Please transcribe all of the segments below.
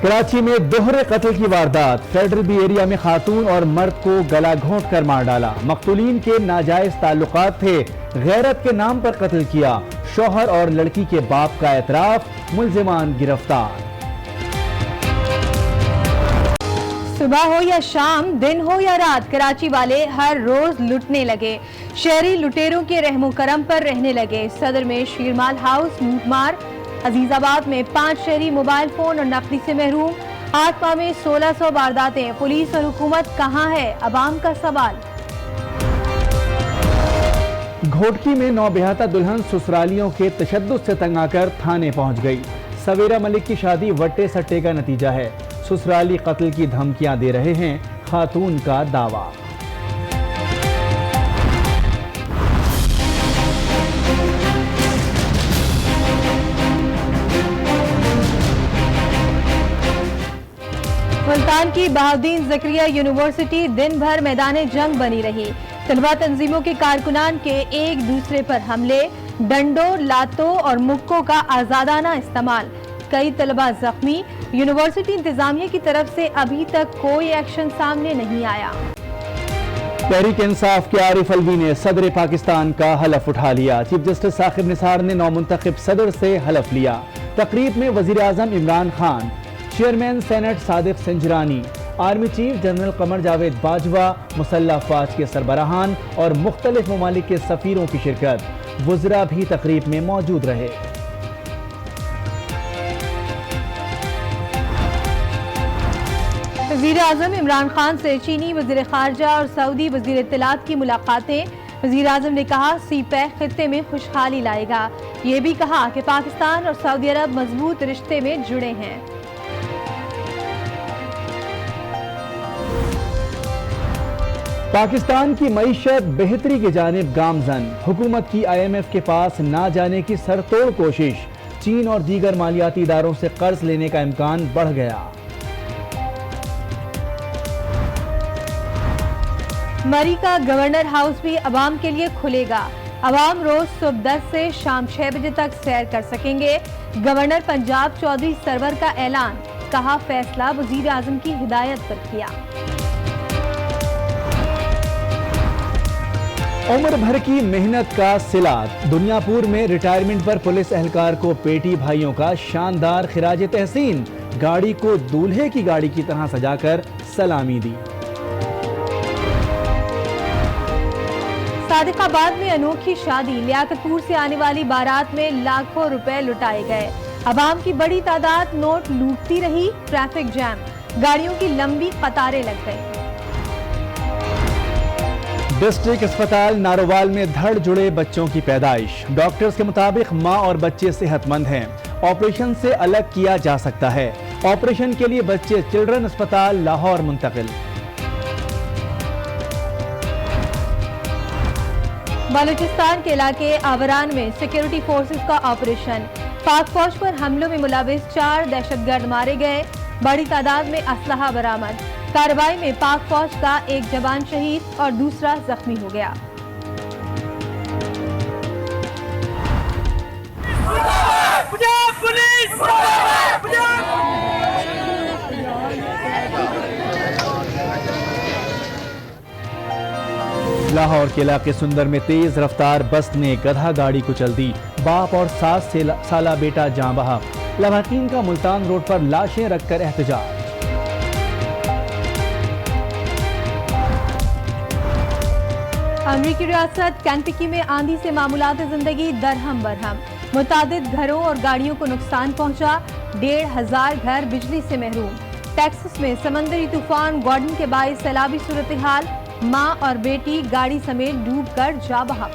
कराची में दोहरे कत्ल की वारदात। फेडरल बी एरिया में खातून और मर्द को गला घोंट कर मार डाला। मकतूलीन के नाजायज ताल्लुकात थे, गैरत के नाम पर कत्ल किया। शौहर और लड़की के बाप का एतराफ, मुल्जिमान गिरफ्तार। सुबह हो या शाम, दिन हो या रात, कराची वाले हर रोज लुटने लगे। शहरी लुटेरों के रहमो करम पर रहने लगे। सदर में शीरमाल हाउस लूटमार, अजीजाबाद में 5 शहरी मोबाइल फोन और नकदी से महरूम। 8 माह में 1600 वारदातें। पुलिस और हुकूमत कहाँ है, अवाम का सवाल। घोटकी में नौबियाता दुल्हन ससुरालियों के तशद्दुद से तंग आकर थाने पहुंच गई। सवेरा मलिक की शादी वट्टे सट्टे का नतीजा है। ससुराली कत्ल की धमकियां दे रहे हैं, खातून का दावा। मुल्तान की बहाउद्दीन ज़करिया यूनिवर्सिटी दिन भर मैदान जंग बनी रही। तलबा तंजीमों के कारकुनान के एक दूसरे पर हमले, डंडों, लातों और मुक्कों का आजादाना इस्तेमाल। कई तलबा जख्मी। यूनिवर्सिटी इंतजामिया की तरफ से अभी तक कोई एक्शन सामने नहीं आया। तहरीक इंसाफ के आरिफ अलवी ने सदर पाकिस्तान का हलफ उठा लिया। चीफ जस्टिस साकिब निसार ने नौमुंतखब सदर से हलफ लिया। तकरीब में वजीर आजम Imran Khan, chairman senate Sadiq Sanjrani, army chief general Qamar Javed Bajwa, मुसल्लह अफवाज के सरबराहान और मुख्तलिफ ममालिक के सफीरों की शिरकत। वज़रा भी तकरीब में मौजूद रहे। वज़ीर आज़म इमरान खान से चीनी वज़ीर खारजा और सऊदी वज़ीर इत्तलात की मुलाकातें। वज़ीर आज़म ने कहा सीपैक खित्ते में खुशहाली लाएगा। ये भी कहा कि पाकिस्तान और सऊदी अरब मजबूत रिश्ते में जुड़े हैं। पाकिस्तान की मईशत बेहतरी की जानिब गामजन। हुकूमत की IMF के पास ना जाने की सरतोड़ कोशिश। चीन और दीगर मालियाती इदारों से कर्ज लेने का इम्कान बढ़ गया। मरी का गवर्नर हाउस भी अवाम के लिए खुलेगा। अवाम रोज सुबह 10 से शाम 6 बजे तक सैर कर सकेंगे। गवर्नर पंजाब चौधरी सरवर का ऐलान। कहा फैसला वजीर आजम की हिदायत पर किया। उम्र भर की मेहनत का सिला। दुनियापुर में रिटायरमेंट पर पुलिस एहलकार को पेटी भाइयों का शानदार खिराज तहसीन। गाड़ी को दूल्हे की गाड़ी की तरह सजाकर सलामी दी। सादिकाबाद में अनोखी शादी। लियाकतपुर से आने वाली बारात में लाखों रुपए लुटाए गए। अवाम की बड़ी तादाद नोट लूटती रही। ट्रैफिक जैम, गाड़ियों की लंबी कतारें लग गई। डिस्ट्रिक्ट अस्पताल नारोवाल में धड़ जुड़े बच्चों की पैदाइश। डॉक्टर्स के मुताबिक मां और बच्चे सेहतमंद हैं। ऑपरेशन से अलग किया जा सकता है। ऑपरेशन के लिए बच्चे चिल्ड्रन अस्पताल लाहौर मुंतकिल। बलूचिस्तान के इलाके आवरान में सिक्योरिटी फोर्सेस का ऑपरेशन। पाक फौज पर हमलों में मुलविस 4 दहशतगर्द मारे गए। बड़ी तादाद में असलहा बरामद। कार्रवाई में पाक फौज का एक जवान शहीद और दूसरा जख्मी हो गया। लाहौर के इलाके सुंदर में तेज रफ्तार बस ने गधा गाड़ी कुचल दी। बाप और 7 साला बेटा जान बहा। लवाकिन का मुल्तान रोड पर लाशें रखकर एहतजाज। अमरीकी रियासत केंटकी में आंधी से मामूलात जिंदगी दरहम बरहम। मुतादिद घरों और गाड़ियों को नुकसान पहुंचा। 1,500 घर बिजली से महरूम। टेक्सास में समंदरी तूफान गॉर्डन के बायस सैलाबी सूरत हाल। मां और बेटी गाड़ी समेत डूबकर जा बहा।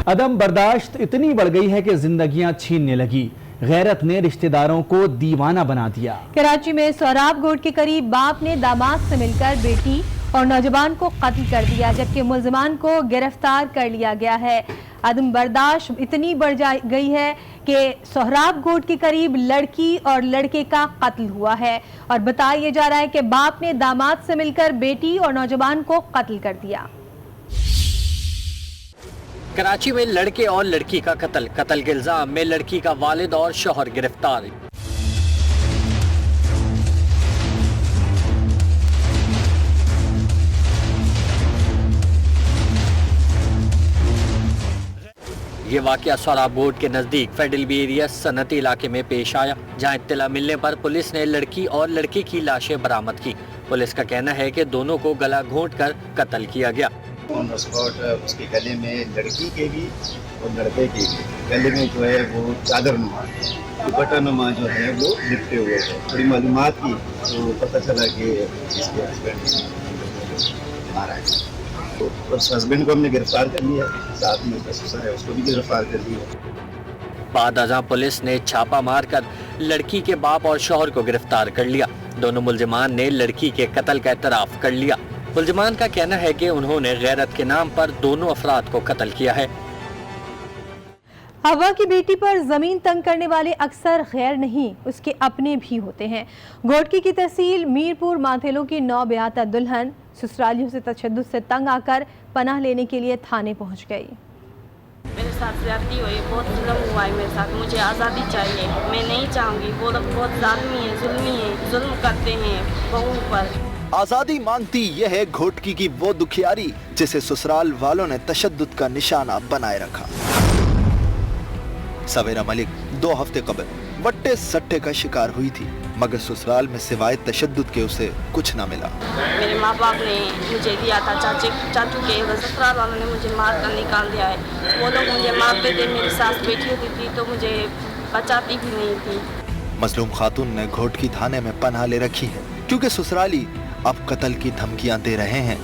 अदम बर्दाश्त इतनी बढ़ गई है कि जिंदगियां छीनने लगी। गैरत ने रिश्तेदारों को दीवाना बना दिया। कराची में सोहराब गोट के करीब बाप ने दामाद से मिलकर बेटी और नौजवान को कत्ल कर दिया, जबकि मुलजिमान को गिरफ्तार कर लिया गया है। अदम बर्दाश्त इतनी बढ़ गई है कि सोहराब गोट के करीब लड़की और लड़के का कत्ल हुआ है और बताया जा रहा है कि बाप ने दामाद से मिलकर बेटी और नौजवान को कत्ल कर दिया। कराची में लड़के और लड़की का कत्ल के इल्जाम में लड़की का वालिद और शौहर गिरफ्तार। ये वाकया सोराब गोट के नजदीक फेडरल बी एरिया सनती इलाके में पेश आया, जहां इत्तला मिलने पर पुलिस ने लड़की और लड़के की लाशें बरामद की। पुलिस का कहना है कि दोनों को गला घोंटकर कत्ल किया गया। ऑन द स्पॉट उसके गले में लड़की के भी और लड़के के भी गले में जो है वो चादर नुमा दुपट्टा नुमा जो है वो लिपटे हुए थे। थोड़ी मालूमात की तो पता चला कि इसके हस्बैंड मारा है। तो उस हस्बैंड को हमने गिरफ्तार कर लिया, साथ में उसका ससुर है उसको भी गिरफ्तार कर लिया। बाद अज़ां पुलिस ने छापा मारकर लड़की के बाप और शौहर को गिरफ्तार कर लिया। दोनों मुल्जिमान ने लड़की के कत्ल का एतराफ़ कर लिया। मुल्जिमान का कहना है कि उन्होंने गैरत के नाम पर दोनों अफराद को कत्ल किया है। हवा की बेटी पर जमीन तंग करने वाले अक्सर गैर नहीं उसके अपने भी होते हैं। घोटकी की तहसील मीरपुर माथेलों की 9 ब्याहता दुल्हन ससुरालियों से तशद्दुद से तंग आकर पनाह लेने के लिए थाने पहुंच गई। मेरे साथ ज्यादती हुई, बहुत जुल्म हुआ है मेरे साथ, मुझे आज़ादी चाहिए। मैं नहीं चाहूँगी, वो लोग बहुत जालिमी है, जुल्मी है, जुल्म करते हैं बहू पर। आजादी मांगती यह है घोटकी की वो दुखियारी जिसे ससुराल वालों ने तशद्दुद का निशाना बनाए रखा। सवेरा मलिक 2 हफ्ते कबल वट्टे सट्टे का शिकार हुई थी, मगर ससुराल में सिवाय तशद्दुद के उसे कुछ न मिला। मेरे माँ बाप ने मुझे दिया था, चाचू के ससुराल वालों ने मुझे मार कर निकाल दिया है। वो लोग मुझे मारते थे, मेरी सास बैठी होती थी तो मुझे बचाती भी नहीं थी। मजलूम खातून ने घोटकी थाने में पनाह ले रखी है क्योंकि ससुराली अब कत्ल की धमकियां दे रहे हैं।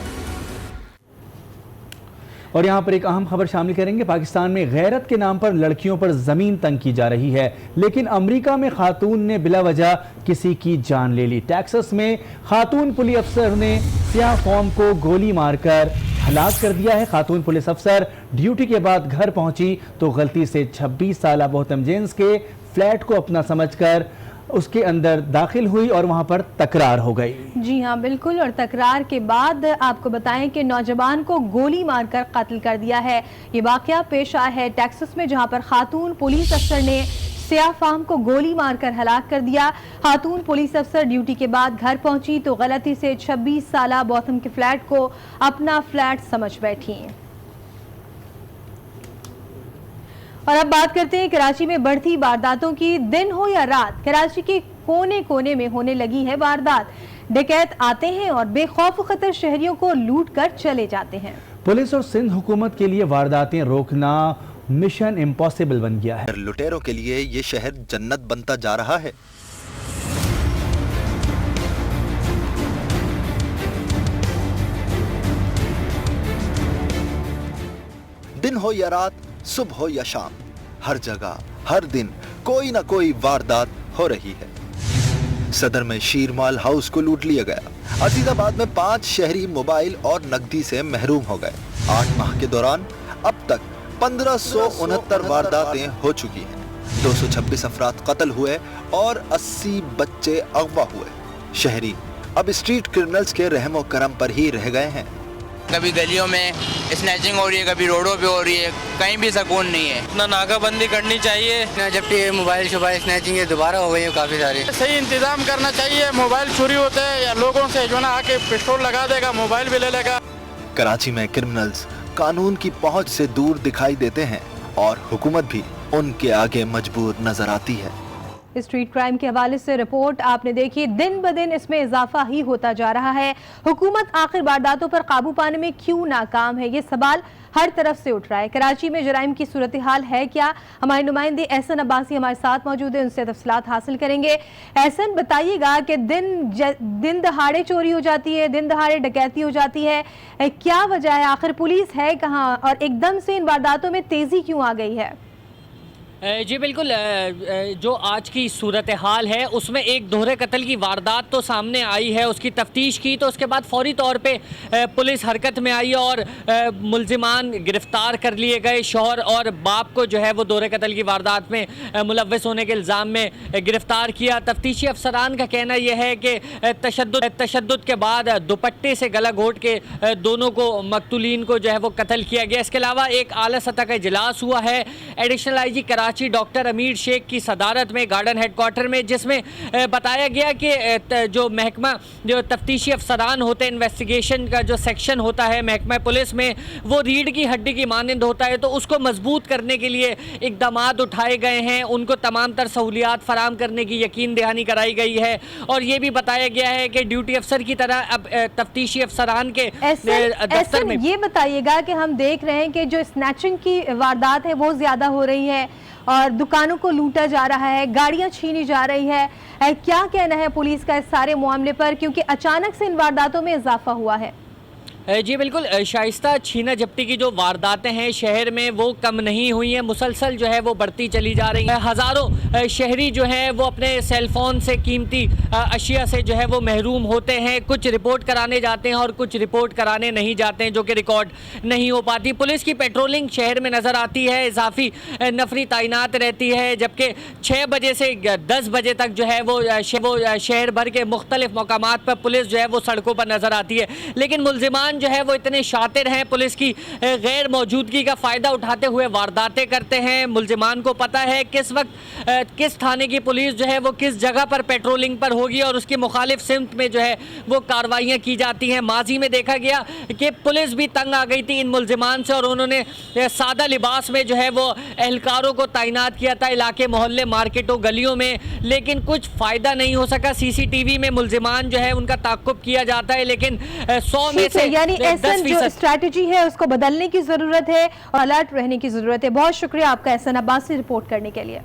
और यहाँ पर एक अहम खबर शामिल करेंगे। पाकिस्तान में गैरत के नाम पर लड़कियों पर जमीन तंग की जा रही है, लेकिन अमेरिका में खातून ने बिला वजह किसी की जान ले ली। टेक्सास में खातून पुलिस अफसर ने सियाह फॉर्म को गोली मारकर हलाक कर दिया है। खातून पुलिस अफसर ड्यूटी के बाद घर पहुंची तो गलती से 26 साल बोहतम जेम्स के फ्लैट को अपना समझकर उसके अंदर दाखिल हुई और वहां पर तकरार हो गई। जी हाँ बिल्कुल, और तकरार के बाद आपको बताएं कि नौजवान को गोली मारकर कत्ल कर दिया है। ये वाकया पेश आया है टेक्सास में, जहां पर खातून पुलिस अफसर ने सियाह फाम को गोली मारकर हलाक कर दिया। खातून पुलिस अफसर ड्यूटी के बाद घर पहुंची तो गलती से 26 साल बॉथम के फ्लैट को अपना फ्लैट समझ बैठी। और अब बात करते हैं कराची में बढ़ती वारदातों की। दिन हो या रात, कराची के कोने कोने में होने लगी है वारदात। डकैत आते हैं और बेखौफ खतर शहरियों को लूट कर चले जाते हैं। पुलिस और सिंध हुकूमत के लिए वारदातें रोकना मिशन इम्पॉसिबल बन गया है। लुटेरों के लिए ये शहर जन्नत बनता जा रहा है। दिन हो या रात, सुबह हो या शाम, हर जगह हर दिन कोई ना कोई वारदात हो रही है। सदर में शीरमाल हाउस को लूट लिया गया। अजीजाबाद में 5 शहरी मोबाइल और नकदी से महरूम हो गए। 8 माह के दौरान अब तक 1569 वारदातें हो चुकी हैं। 226 अफराद कत्ल हुए और 80 बच्चे अगवा हुए। शहरी अब स्ट्रीट क्रिमिनल्स के रहमो करम पर ही रह गए हैं। कभी गलियों में स्नैचिंग हो रही है, कभी रोडों पे हो रही है, कहीं भी सुकून नहीं है। इतना नाकाबंदी करनी चाहिए। जबकि मोबाइल शोबाइल स्नैचिंग दोबारा हो गई है काफ़ी सारी। सही इंतजाम करना चाहिए। मोबाइल चोरी होते हैं या लोगों से जो ना आके पिस्टल लगा देगा, मोबाइल भी ले लेगा। कराची में क्रिमिनल्स कानून की पहुंच से दूर दिखाई देते हैं और हुकूमत भी उनके आगे मजबूर नजर आती है। स्ट्रीट क्राइम के हवाले से रिपोर्ट आपने देखी, दिन ब दिन इसमें इजाफा ही होता जा रहा है। हुकूमत आखिर वारदातों पर काबू पाने में क्यों नाकाम है, ये सवाल हर तरफ से उठ रहा है। कराची में जराइम की सूरत हाल है क्या? हमारे नुमाइंदे एहसन अब्बासी हमारे साथ मौजूद है, उनसे तफसीलात हासिल करेंगे। एहसन, बताइएगा कि दिन दहाड़े चोरी हो जाती है, दिन दहाड़े डकैती हो जाती है, क्या वजह है? आखिर पुलिस है कहाँ और एकदम से इन वारदातों में तेजी क्यों आ गई है? जी बिल्कुल, जो आज की सूरत हाल है उसमें एक दोहरे कत्ल की वारदात तो सामने आई है। उसकी तफ्तीश की तो उसके बाद फौरी तौर पे पुलिस हरकत में आई और मुल्जिमान गिरफ्तार कर लिए गए। शौहर और बाप को जो है वो दोहरे कत्ल की वारदात में मुलव्वस होने के इल्ज़ाम में गिरफ्तार किया। तफ्तीशी अफसरान का कहना यह है कि तशद्दुद के बाद दुपट्टे से गला घोट के दोनों को मकतूलीन को जो है वो कत्ल किया गया। इसके अलावा एक आला सतह का इजलास हुआ है। Additional IG Karachi Karachi doctor अमीर शेख की सदारत में गार्डन हेडक्वार्टर में, जिसमें बताया गया कि जो महकमा जो तफ्तीशी अफसरान होते हैं, इन्वेस्टिगेशन का जो सेक्शन होता है महकमा पुलिस में, वो रीढ़ की हड्डी की मानंद होता है, तो उसको मजबूत करने के लिए इकदाम उठाए गए हैं। उनको तमाम तर सहूलियात फराम करने की यकीन दहानी कराई गई है और ये भी बताया गया है कि ड्यूटी अफसर की तरह अब तफ्तीशी अफसरान के दफ्तर में। ये बताइएगा कि हम देख रहे हैं कि जो स्नैचिंग की वारदात है वो ज्यादा हो रही है और दुकानों को लूटा जा रहा है, गाड़ियां छीनी जा रही है, क्या कहना है पुलिस का इस सारे मामले पर, क्योंकि अचानक से इन वारदातों में इजाफा हुआ है? जी बिल्कुल, शाइस्ता छीना झपटी की जो वारदातें हैं शहर में वो कम नहीं हुई हैं, मुसलसल जो है वो बढ़ती चली जा रही है। हज़ारों शहरी जो हैं वो अपने सेलफोन से कीमती अशिया से जो है वो महरूम होते हैं। कुछ रिपोर्ट कराने जाते हैं और कुछ रिपोर्ट कराने नहीं जाते हैं, जो कि रिकॉर्ड नहीं हो पाती। पुलिस की पेट्रोलिंग शहर में नज़र आती है, इजाफी नफरी तैनात रहती है, जबकि 6 बजे से 10 बजे तक जो है वो शहर भर के मुख्तलिफ मकामात पर पुलिस जो है वो सड़कों पर नज़र आती है। लेकिन मुल्जिमान जो है वो इतने शातिर हैं, पुलिस की गैर मौजूदगी का फ़ायदा उठाते हुए वारदातें करते हैं। मुल्जिमान को पता है किस वक्त किस थाने की पुलिस जो है वो किस जगह पर पेट्रोलिंग पर होगी और उसकी मुखालिफ सिमत में जो है वो कार्रवाइयाँ की जाती हैं। माजी में देखा गया कि पुलिस भी तंग आ गई थी इन मुल्जिमान से और उन्होंने सादा लिबास में जो है वो एहलकारों को तैनात किया था इलाके मोहल्ले मार्केटों गलियों में, लेकिन कुछ फ़ायदा नहीं हो सका। CCTV में मुल्जिमान जो है उनका ताक़ुब किया जाता है, लेकिन 100 में से यानी एहसन जो स्ट्रैटेजी है उसको बदलने की जरूरत है और अलर्ट रहने की जरूरत है। बहुत शुक्रिया आपका एहसन अब्बास से रिपोर्ट करने के लिए।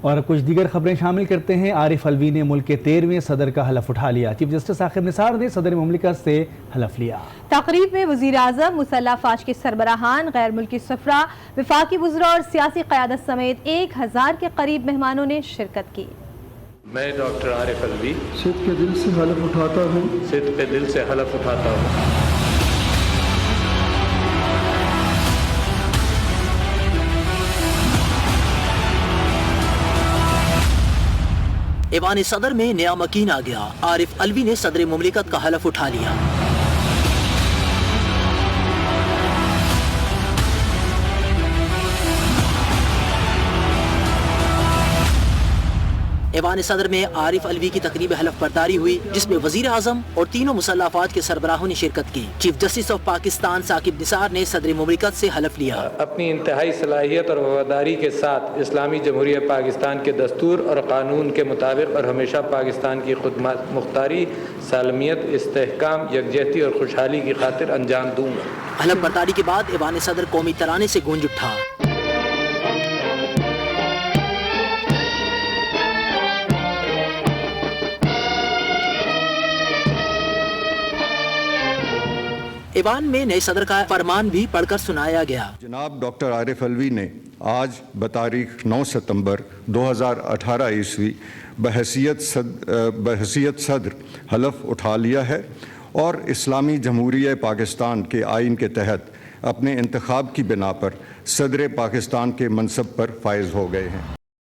और कुछ दीगर खबरें शामिल करते हैं। आरिफ अलवी ने मुल्क के 13वें सदर का हलफ उठा लिया। चीफ जस्टिस साकिब निसार ने सदर मुमलिकत से हलफ लिया। तकरीब में वज़ीर आज़म, मुसल्लह अफ़वाज के सरबराहान, गैर मुल्की सफ़रा, वफाकी वज़रा और सियासी क़यादत समेत 1000 के करीब मेहमानों ने शिरकत की। मैं डॉक्टर आरिफ अलवी सिद्क़ के दिल से हलफ उठाता हूँ, सिद्क़ के दिल से हलफ उठाता हूँ ऐवान सदर में नया मकीन आ गया। आरिफ अलवी ने सदर मुमलिकत का हलफ उठा लिया। ऐवान सदर में आरिफ अलवी की तकरीब हलफ बर्दारी हुई, जिसमें वजीर आजम और तीनों मुसल्लह अफ़वाज के सरबराहों ने शिरकत की। Chief justice of Pakistan Saqib Nisar ने सदर मुमलिकत से हलफ लिया। अपनी इंतहाई सलाहियत और वफादारी के साथ इस्लामी जमहूरिया पाकिस्तान के दस्तूर और कानून के मुताबिक और हमेशा पाकिस्तान की खुद मुख्तारी, सालमियत, इस्तेहकाम, यकजहती और खुशहाली की खातिर अंजाम दूंगा। हलफ बर्दारी के बाद ऐवान सदर कौमी तराने से गूंज उठा। ऐवान में नए सदर का फरमान भी पढ़कर सुनाया गया। जनाब डॉक्टर आरिफ अलवी ने आज बतारीख 9 सितंबर 2018 ईस्वी बहैसियत सदर हलफ उठा लिया है और इस्लामी जमहूरिया पाकिस्तान के आइन के तहत अपने इंतखाब की बिना पर सदर पाकिस्तान के मनसब पर फायज हो गए हैं।